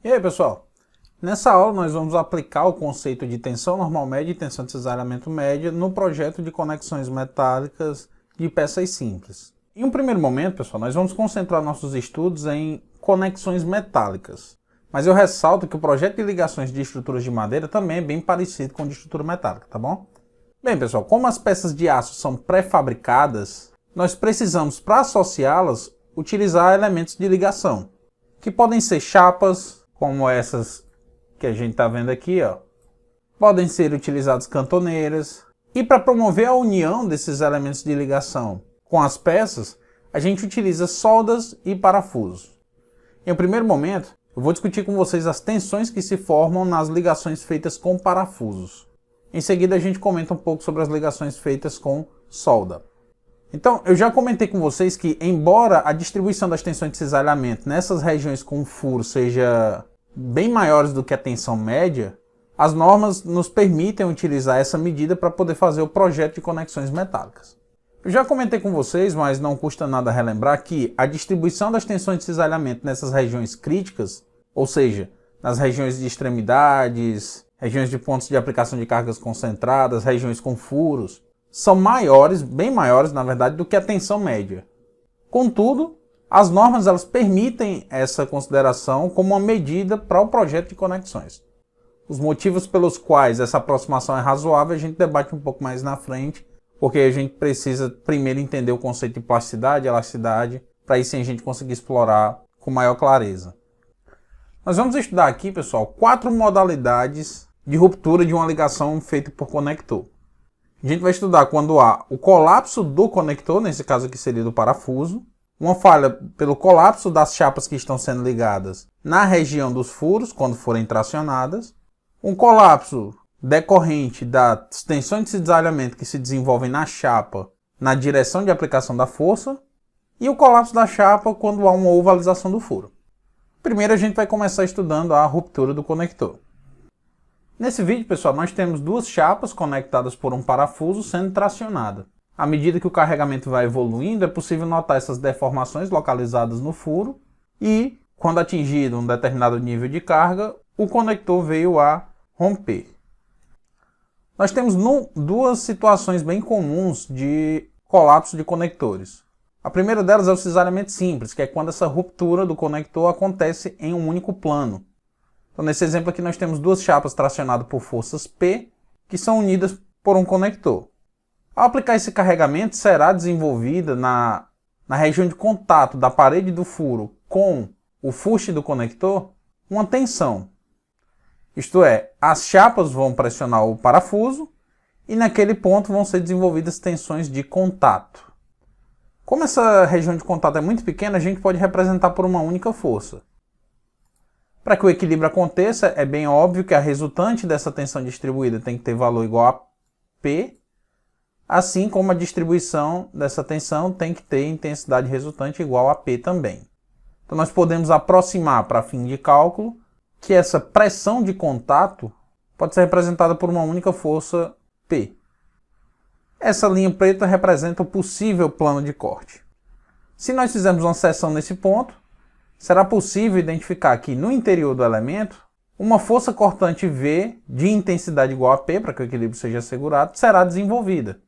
E aí, pessoal? Nessa aula nós vamos aplicar o conceito de tensão normal média e tensão de cisalhamento média no projeto de conexões metálicas de peças simples. Em um primeiro momento, pessoal, nós vamos concentrar nossos estudos em conexões metálicas. Mas eu ressalto que o projeto de ligações de estruturas de madeira também é bem parecido com o de estrutura metálica, tá bom? Bem, pessoal, como as peças de aço são pré-fabricadas, nós precisamos, para associá-las, utilizar elementos de ligação, que podem ser chapas, como essas que a gente está vendo aqui, ó. Podem ser utilizadas cantoneiras. E para promover a união desses elementos de ligação com as peças, a gente utiliza soldas e parafusos. Em um primeiro momento, eu vou discutir com vocês as tensões que se formam nas ligações feitas com parafusos. Em seguida, a gente comenta um pouco sobre as ligações feitas com solda. Então, eu já comentei com vocês que, embora a distribuição das tensões de cisalhamento nessas regiões com furo seja bem maiores do que a tensão média, as normas nos permitem utilizar essa medida para poder fazer o projeto de conexões metálicas. Eu já comentei com vocês, mas não custa nada relembrar, que a distribuição das tensões de cisalhamento nessas regiões críticas, ou seja, nas regiões de extremidades, regiões de pontos de aplicação de cargas concentradas, regiões com furos, são maiores, bem maiores, na verdade, do que a tensão média. Contudo, as normas elas permitem essa consideração como uma medida para o projeto de conexões. Os motivos pelos quais essa aproximação é razoável a gente debate um pouco mais na frente, porque a gente precisa primeiro entender o conceito de plasticidade e elasticidade, para aí sim a gente conseguir explorar com maior clareza. Nós vamos estudar aqui, pessoal, 4 modalidades de ruptura de uma ligação feita por conector. A gente vai estudar quando há o colapso do conector, nesse caso aqui seria do parafuso, uma falha pelo colapso das chapas que estão sendo ligadas na região dos furos, quando forem tracionadas, um colapso decorrente das tensões de cisalhamento que se desenvolvem na chapa na direção de aplicação da força, e o colapso da chapa quando há uma ovalização do furo. Primeiro a gente vai começar estudando a ruptura do conector. Nesse vídeo, pessoal, nós temos 2 chapas conectadas por um parafuso sendo tracionada. À medida que o carregamento vai evoluindo, é possível notar essas deformações localizadas no furo e, quando atingido um determinado nível de carga, o conector veio a romper. Nós temos 2 situações bem comuns de colapso de conectores. A primeira delas é o cisalhamento simples, que é quando essa ruptura do conector acontece em um único plano. Então, nesse exemplo aqui, nós temos 2 chapas tracionadas por forças P, que são unidas por um conector. Ao aplicar esse carregamento, será desenvolvida na região de contato da parede do furo com o fuste do conector uma tensão. Isto é, as chapas vão pressionar o parafuso e naquele ponto vão ser desenvolvidas tensões de contato. Como essa região de contato é muito pequena, a gente pode representar por uma única força. Para que o equilíbrio aconteça, é bem óbvio que a resultante dessa tensão distribuída tem que ter valor igual a P, assim como a distribuição dessa tensão tem que ter intensidade resultante igual a P também. Então nós podemos aproximar, para fim de cálculo, que essa pressão de contato pode ser representada por uma única força P. Essa linha preta representa o possível plano de corte. Se nós fizermos uma seção nesse ponto, será possível identificar que no interior do elemento, uma força cortante V de intensidade igual a P, para que o equilíbrio seja assegurado, será desenvolvida.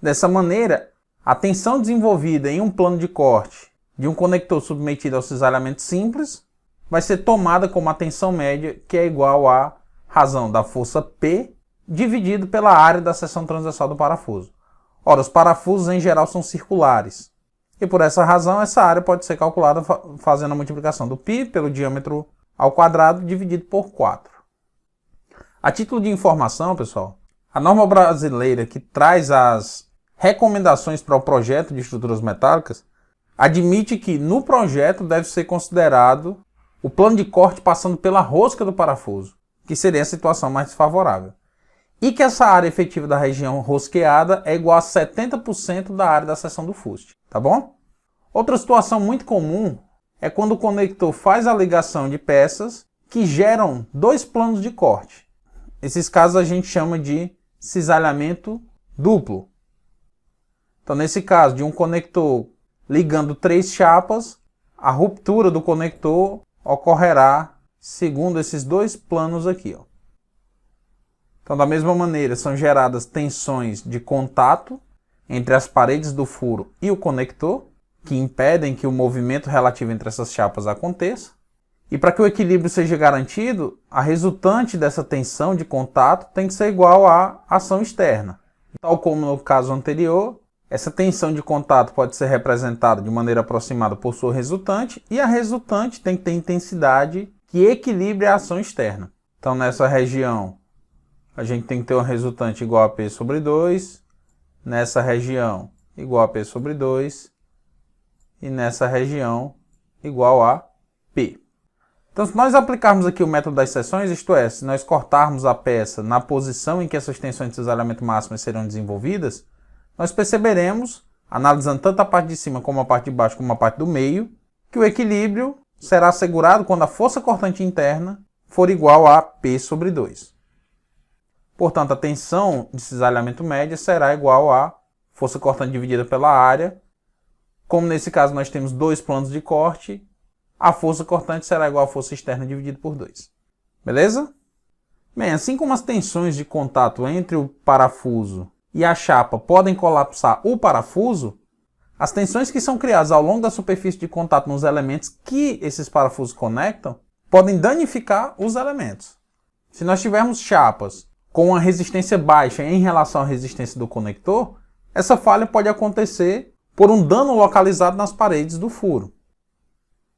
Dessa maneira, a tensão desenvolvida em um plano de corte de um conector submetido ao cisalhamento simples vai ser tomada como a tensão média, que é igual à razão da força P dividido pela área da seção transversal do parafuso. Ora, os parafusos em geral são circulares. E por essa razão, essa área pode ser calculada fazendo a multiplicação do π pelo diâmetro ao quadrado dividido por 4. A título de informação, pessoal, a norma brasileira que traz as recomendações para o projeto de estruturas metálicas admite que no projeto deve ser considerado o plano de corte passando pela rosca do parafuso, que seria a situação mais desfavorável. E que essa área efetiva da região rosqueada é igual a 70% da área da seção do fuste, tá bom? Outra situação muito comum é quando o conector faz a ligação de peças que geram 2 planos de corte. Esses casos a gente chama de cisalhamento duplo. Então, nesse caso de um conector ligando 3 chapas, a ruptura do conector ocorrerá segundo esses 2 planos aqui, ó. Então, da mesma maneira, são geradas tensões de contato entre as paredes do furo e o conector, que impedem que o movimento relativo entre essas chapas aconteça. E para que o equilíbrio seja garantido, a resultante dessa tensão de contato tem que ser igual à ação externa. Tal como no caso anterior, essa tensão de contato pode ser representada de maneira aproximada por sua resultante, e a resultante tem que ter intensidade que equilibre a ação externa. Então, nessa região, a gente tem que ter uma resultante igual a P sobre 2, nessa região igual a P sobre 2, e nessa região igual a P. Então, se nós aplicarmos aqui o método das seções, isto é, se nós cortarmos a peça na posição em que essas tensões de cisalhamento máximas serão desenvolvidas, nós perceberemos, analisando tanto a parte de cima como a parte de baixo como a parte do meio, que o equilíbrio será assegurado quando a força cortante interna for igual a P sobre 2. Portanto, a tensão de cisalhamento média será igual a força cortante dividida pela área. Como nesse caso nós temos 2 planos de corte, a força cortante será igual à força externa dividida por 2. Beleza? Bem, assim como as tensões de contato entre o parafuso e a chapa podem colapsar o parafuso, as tensões que são criadas ao longo da superfície de contato nos elementos que esses parafusos conectam podem danificar os elementos. Se nós tivermos chapas com uma resistência baixa em relação à resistência do conector, essa falha pode acontecer por um dano localizado nas paredes do furo.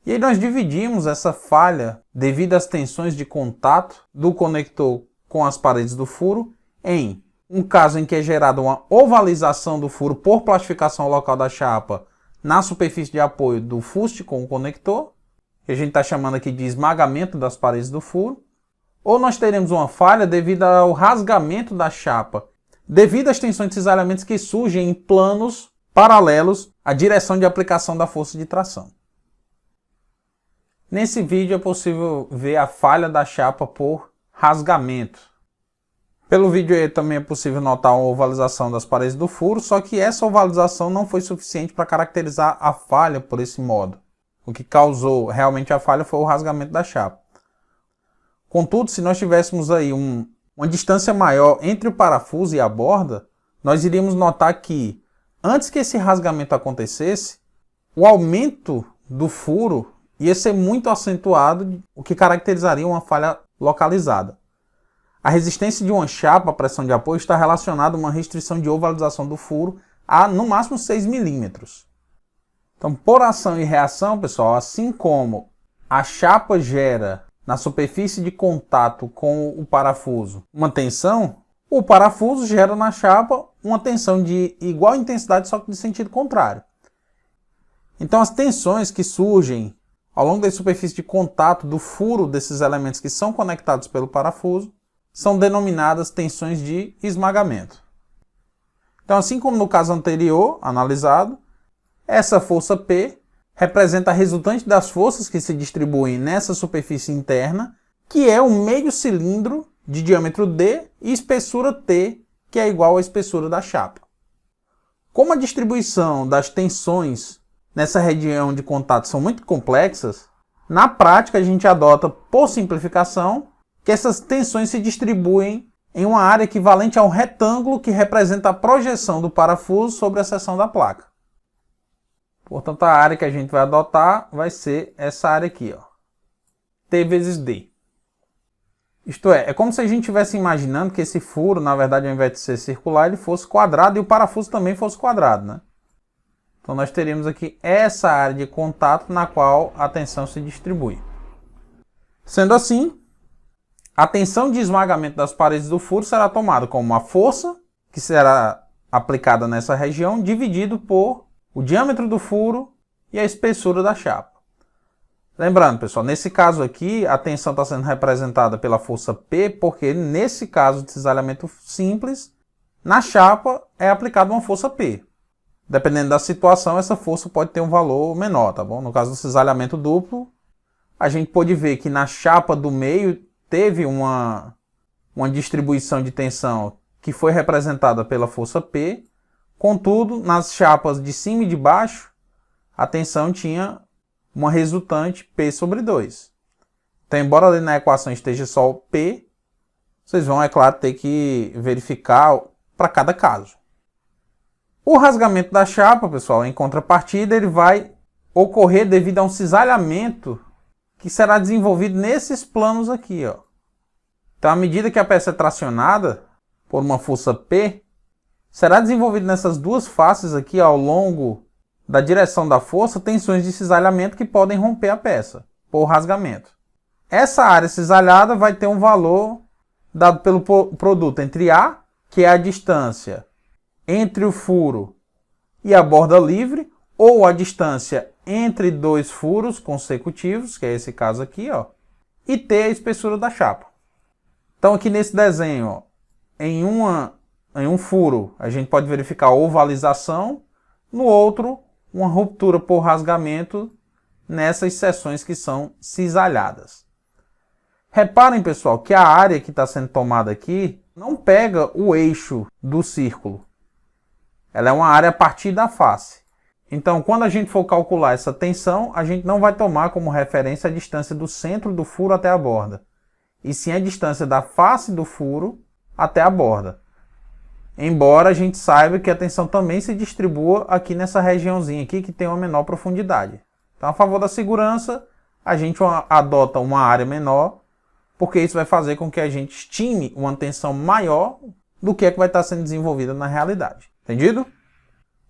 E aí nós dividimos essa falha devido às tensões de contato do conector com as paredes do furo em um caso em que é gerada uma ovalização do furo por plastificação local da chapa na superfície de apoio do fuste com o conector, que a gente está chamando aqui de esmagamento das paredes do furo, ou nós teremos uma falha devido ao rasgamento da chapa, devido às tensões de cisalhamentos que surgem em planos paralelos à direção de aplicação da força de tração. Nesse vídeo é possível ver a falha da chapa por rasgamento. Pelo vídeo aí também é possível notar uma ovalização das paredes do furo, só que essa ovalização não foi suficiente para caracterizar a falha por esse modo. O que causou realmente a falha foi o rasgamento da chapa. Contudo, se nós tivéssemos aí uma distância maior entre o parafuso e a borda, nós iríamos notar que, antes que esse rasgamento acontecesse, o aumento do furo ia ser muito acentuado, o que caracterizaria uma falha localizada. A resistência de uma chapa à pressão de apoio está relacionada a uma restrição de ovalização do furo a, no máximo, 6 milímetros. Então, por ação e reação, pessoal, assim como a chapa gera na superfície de contato com o parafuso uma tensão, o parafuso gera na chapa uma tensão de igual intensidade, só que de sentido contrário. Então, as tensões que surgem ao longo da superfície de contato do furo desses elementos que são conectados pelo parafuso são denominadas tensões de esmagamento. Então, assim como no caso anterior, analisado, essa força P representa a resultante das forças que se distribuem nessa superfície interna, que é um meio cilindro de diâmetro D e espessura T, que é igual à espessura da chapa. Como a distribuição das tensões nessa região de contato são muito complexas, na prática a gente adota, por simplificação, que essas tensões se distribuem em uma área equivalente a um retângulo que representa a projeção do parafuso sobre a seção da placa. Portanto, a área que a gente vai adotar vai ser essa área aqui, ó, T vezes D. Isto é como se a gente estivesse imaginando que esse furo, na verdade, ao invés de ser circular, ele fosse quadrado e o parafuso também fosse quadrado, né? Então, nós teríamos aqui essa área de contato na qual a tensão se distribui. Sendo assim, a tensão de esmagamento das paredes do furo será tomada como uma força que será aplicada nessa região, dividido por o diâmetro do furo e a espessura da chapa. Lembrando, pessoal, nesse caso aqui, a tensão está sendo representada pela força P, porque nesse caso de cisalhamento simples, na chapa é aplicada uma força P. Dependendo da situação, essa força pode ter um valor menor, tá bom? No caso do cisalhamento duplo, a gente pode ver que na chapa do meio teve uma distribuição de tensão que foi representada pela força P. Contudo, nas chapas de cima e de baixo, a tensão tinha uma resultante P sobre 2. Então, embora ali na equação esteja só o P, vocês vão, é claro, ter que verificar para cada caso. O rasgamento da chapa, pessoal, em contrapartida, ele vai ocorrer devido a um cisalhamento que será desenvolvido nesses planos aqui, ó. Então, à medida que a peça é tracionada por uma força P, será desenvolvido nessas duas faces aqui, ao longo da direção da força, tensões de cisalhamento que podem romper a peça por rasgamento. Essa área cisalhada vai ter um valor dado pelo produto entre A, que é a distância entre o furo e a borda livre, ou a distância entre dois furos consecutivos, que é esse caso aqui, ó, e T, a espessura da chapa. Então aqui nesse desenho, ó, em um furo a gente pode verificar a ovalização, no outro uma ruptura por rasgamento nessas seções que são cisalhadas. Reparem, pessoal, que a área que está sendo tomada aqui não pega o eixo do círculo. Ela é uma área a partir da face. Então, quando a gente for calcular essa tensão, a gente não vai tomar como referência a distância do centro do furo até a borda, e sim a distância da face do furo até a borda. Embora a gente saiba que a tensão também se distribua aqui nessa regiãozinha aqui, que tem uma menor profundidade. Então, a favor da segurança, a gente adota uma área menor, porque isso vai fazer com que a gente estime uma tensão maior do que é que vai estar sendo desenvolvida na realidade. Entendido?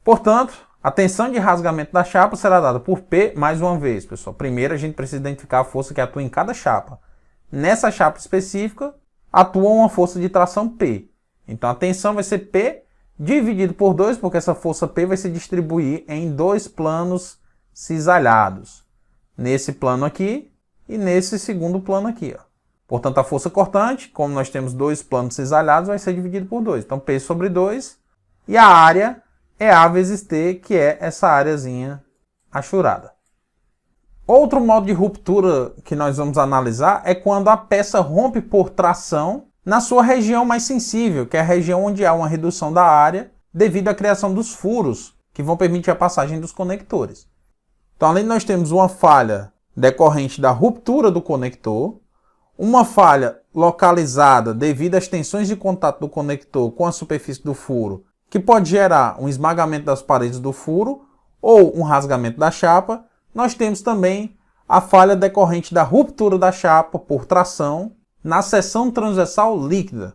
Portanto, a tensão de rasgamento da chapa será dada por P mais uma vez, pessoal. Primeiro, a gente precisa identificar a força que atua em cada chapa. Nessa chapa específica, atua uma força de tração P. Então, a tensão vai ser P dividido por 2, porque essa força P vai se distribuir em dois planos cisalhados. Nesse plano aqui e nesse segundo plano aqui, ó. Portanto, a força cortante, como nós temos dois planos cisalhados, vai ser dividido por 2. Então, P sobre 2. E a área é A vezes T, que é essa areazinha achurada. Outro modo de ruptura que nós vamos analisar é quando a peça rompe por tração na sua região mais sensível, que é a região onde há uma redução da área devido à criação dos furos, que vão permitir a passagem dos conectores. Então, além de nós termos uma falha decorrente da ruptura do conector, uma falha localizada devido às tensões de contato do conector com a superfície do furo, que pode gerar um esmagamento das paredes do furo ou um rasgamento da chapa, nós temos também a falha decorrente da ruptura da chapa por tração na seção transversal líquida.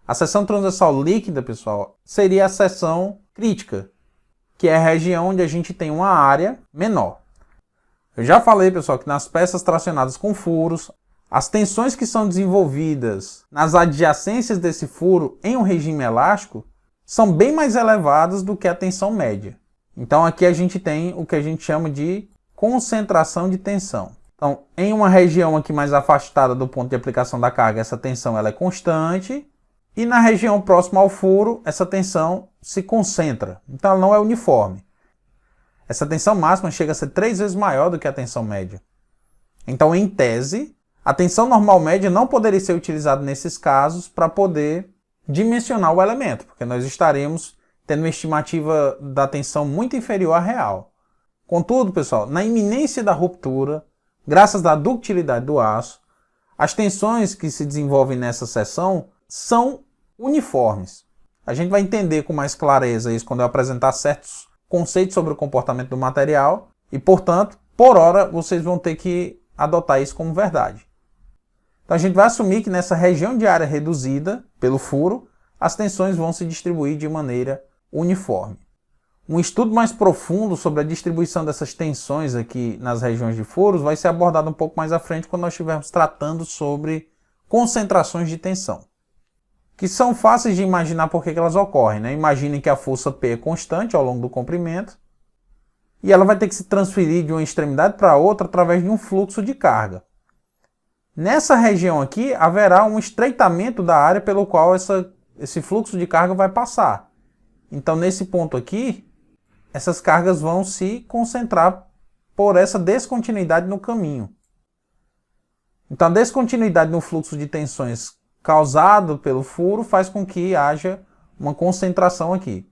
A seção transversal líquida, pessoal, seria a seção crítica, que é a região onde a gente tem uma área menor. Eu já falei, pessoal, que nas peças tracionadas com furos, as tensões que são desenvolvidas nas adjacências desse furo em um regime elástico são bem mais elevadas do que a tensão média. Então aqui a gente tem o que a gente chama de concentração de tensão. Então, em uma região aqui mais afastada do ponto de aplicação da carga, essa tensão ela é constante, e na região próxima ao furo, essa tensão se concentra. Então ela não é uniforme. Essa tensão máxima chega a ser 3 vezes maior do que a tensão média. Então, em tese, a tensão normal média não poderia ser utilizada nesses casos para poder dimensionar o elemento, porque nós estaremos tendo uma estimativa da tensão muito inferior à real. Contudo, pessoal, na iminência da ruptura, graças à ductilidade do aço, as tensões que se desenvolvem nessa seção são uniformes. A gente vai entender com mais clareza isso quando eu apresentar certos conceitos sobre o comportamento do material e, portanto, por hora, vocês vão ter que adotar isso como verdade. Então a gente vai assumir que nessa região de área reduzida pelo furo, as tensões vão se distribuir de maneira uniforme. Um estudo mais profundo sobre a distribuição dessas tensões aqui nas regiões de furos vai ser abordado um pouco mais à frente quando nós estivermos tratando sobre concentrações de tensão, que são fáceis de imaginar por que elas ocorrem, né? Imaginem que a força P é constante ao longo do comprimento e ela vai ter que se transferir de uma extremidade para outra através de um fluxo de carga. Nessa região aqui, haverá um estreitamento da área pelo qual esse fluxo de carga vai passar. Então, nesse ponto aqui, essas cargas vão se concentrar por essa descontinuidade no caminho. Então, a descontinuidade no fluxo de tensões causado pelo furo faz com que haja uma concentração aqui.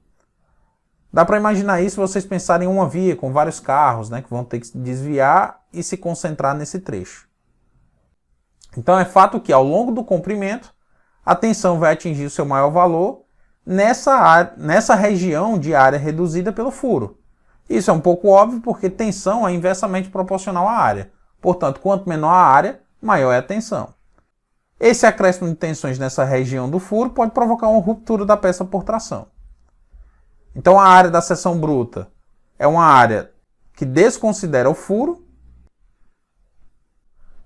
Dá para imaginar isso se vocês pensarem em uma via com vários carros, né, que vão ter que se desviar e se concentrar nesse trecho. Então é fato que ao longo do comprimento, a tensão vai atingir o seu maior valor nessa região de área reduzida pelo furo. Isso é um pouco óbvio porque tensão é inversamente proporcional à área. Portanto, quanto menor a área, maior é a tensão. Esse acréscimo de tensões nessa região do furo pode provocar uma ruptura da peça por tração. Então a área da seção bruta é uma área que desconsidera o furo.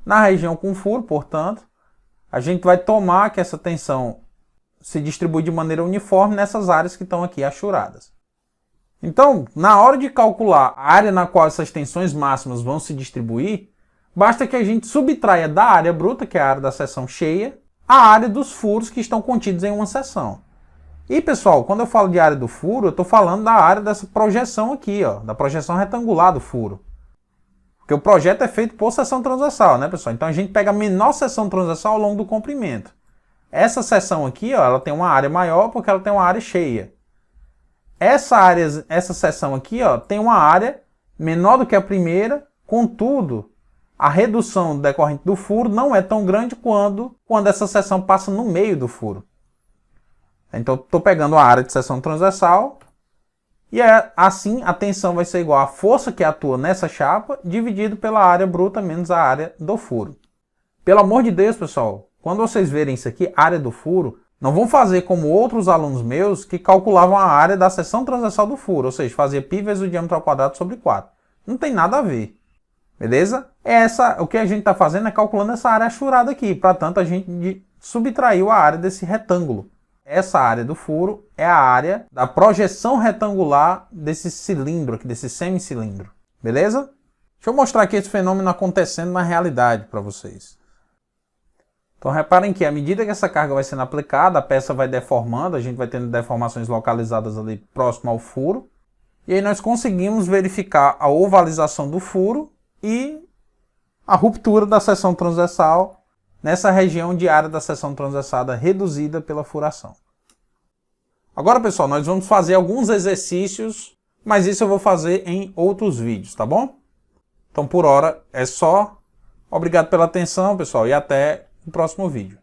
Na região com furo, portanto, a gente vai tomar que essa tensão se distribui de maneira uniforme nessas áreas que estão aqui achuradas. Então, na hora de calcular a área na qual essas tensões máximas vão se distribuir, basta que a gente subtraia da área bruta, que é a área da seção cheia, a área dos furos que estão contidos em uma seção. E pessoal, quando eu falo de área do furo, eu estou falando da área dessa projeção aqui, ó, da projeção retangular do furo. Porque o projeto é feito por seção transversal, né, pessoal? Então a gente pega a menor seção transversal ao longo do comprimento. Essa seção aqui, ó, ela tem uma área maior porque ela tem uma área cheia. Essa seção aqui, ó, tem uma área menor do que a primeira, contudo, a redução decorrente do furo não é tão grande quando essa seção passa no meio do furo. Então, estou pegando a área de seção transversal e assim a tensão vai ser igual à força que atua nessa chapa dividido pela área bruta menos a área do furo. Pelo amor de Deus, pessoal, quando vocês verem isso aqui, área do furo, não vão fazer como outros alunos meus que calculavam a área da seção transversal do furo, ou seja, fazia π vezes o diâmetro ao quadrado sobre 4. Não tem nada a ver. Beleza? O que a gente está fazendo é calculando essa área achurada aqui. Portanto, a gente subtraiu a área desse retângulo. Essa área do furo é a área da projeção retangular desse cilindro aqui, desse semicilindro. Beleza? Deixa eu mostrar aqui esse fenômeno acontecendo na realidade para vocês. Então reparem que à medida que essa carga vai sendo aplicada, a peça vai deformando, a gente vai tendo deformações localizadas ali próximo ao furo. E aí nós conseguimos verificar a ovalização do furo e a ruptura da seção transversal nessa região de área da seção transversal reduzida pela furação. Agora, pessoal, nós vamos fazer alguns exercícios, mas isso eu vou fazer em outros vídeos, tá bom? Então, por hora, é só. Obrigado pela atenção, pessoal, e até o próximo vídeo.